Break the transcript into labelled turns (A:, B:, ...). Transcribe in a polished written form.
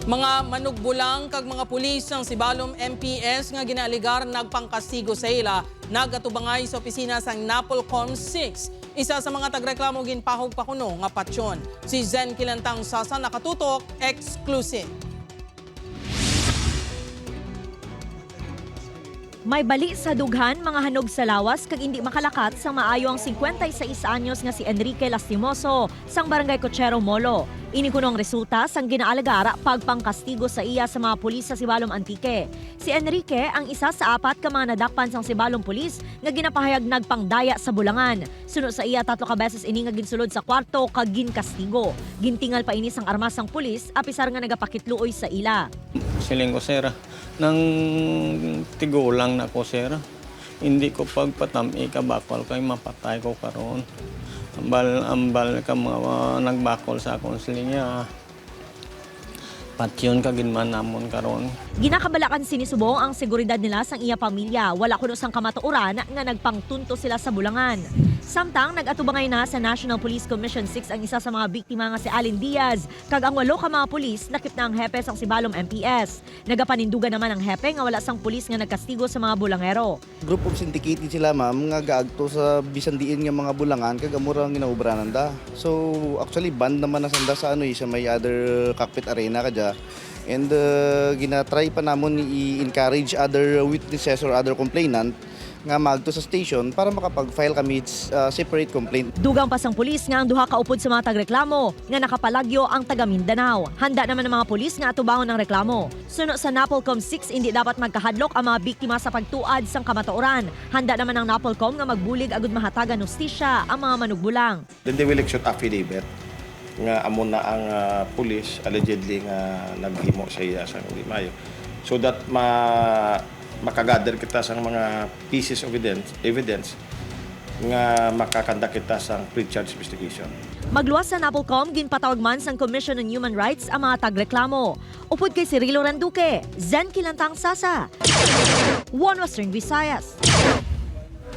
A: Mga manugbulang kag mga pulis ng Sibalom MPS nga ginaaligar nagpangkastigo sa ila nagatubangay sa opisina sang Napolcom 6. Isa sa mga tagreklamo ginpahog pa kuno nga patsyon. Si Zen Kilantang Sasa nakatutok exclusive.
B: May bali sa dughan mga hanog sa lawas kag hindi makalakat sa maayo ang 56 anyos nga si Enrique Lastimoso sang Barangay Cochero Molo. Ini kuno ang resulta sang ginaalagara pagpangkastigo sa iya sa mga pulis sa Sibalom Antique. Si Enrique ang isa sa 4 ka mga nadakpan sang Sibalom pulis nga ginapahayag nagpangdaya sa Bulangan. Sunod sa iya 3 ka beses ini nga ginsulod sa kwarto kag ginkastigo. Gintingal pa ini sang armas sang pulis apisar nga nagapakitluoy sa ila.
C: Siling ko, sir, nang tigulang na ko, sir. Hindi ko pagpatami ka bakol kay mapatay ko karon. Ambal ka mga nagbakol sa akong silinga. Patyon ka ginman namon karon.
B: Ginakabalakan sinisubong ang seguridad nila sang iya pamilya. Wala kuno sang kamatuoran nga nagpangtunto sila sa Bulangan. Samtang nag-atubangay na sa National Police Commission 6 ang isa sa mga biktima nga si Allen Diaz. Kag ang 8 ka mga pulis nakip na ang hepe sang Sibalom MPS. Nagapanindugan naman ang hepe nga wala sang pulis nga nagkastigo sa mga bulangero.
D: Group of syndicated sila ma'am nga gaagto sa bisan diin nga mga Bulangan kag amura ang ginaubranan da. So actually band naman na sanda sa sa may other cockpit arena kadya. And ginatry pa namon i-encourage other witnesses or other complainant nga magto sa station para makapag-file kami separate complaint.
B: Dugang pa sang pulis nga ang duha ka upod sa mga tagreklamo nga nakapalagyo ang taga Mindanao. Handa naman ang mga pulis nga atubangon ang reklamo. Suno sa Napolcom 6 hindi dapat magkahadlok ang mga biktima sa pagtuad sang kamatuoran. Handa naman ang Napolcom nga magbulig agud mahatagan hustisya ang mga manugbulang.
E: Then they will issue affidavit nga amo na ang police allegedly nga naghimo sa iya sa Mayo. So that makagather kita sa mga pieces of evidence nga makakanda kita sa pre-charge investigation.
B: Magluwas sa Napolcom, ginpatawag man sang Commission on Human Rights ang mga tagreklamo. Upod kay Cirilo Randuque, Zen Kilantang Sasa, One Western Visayas.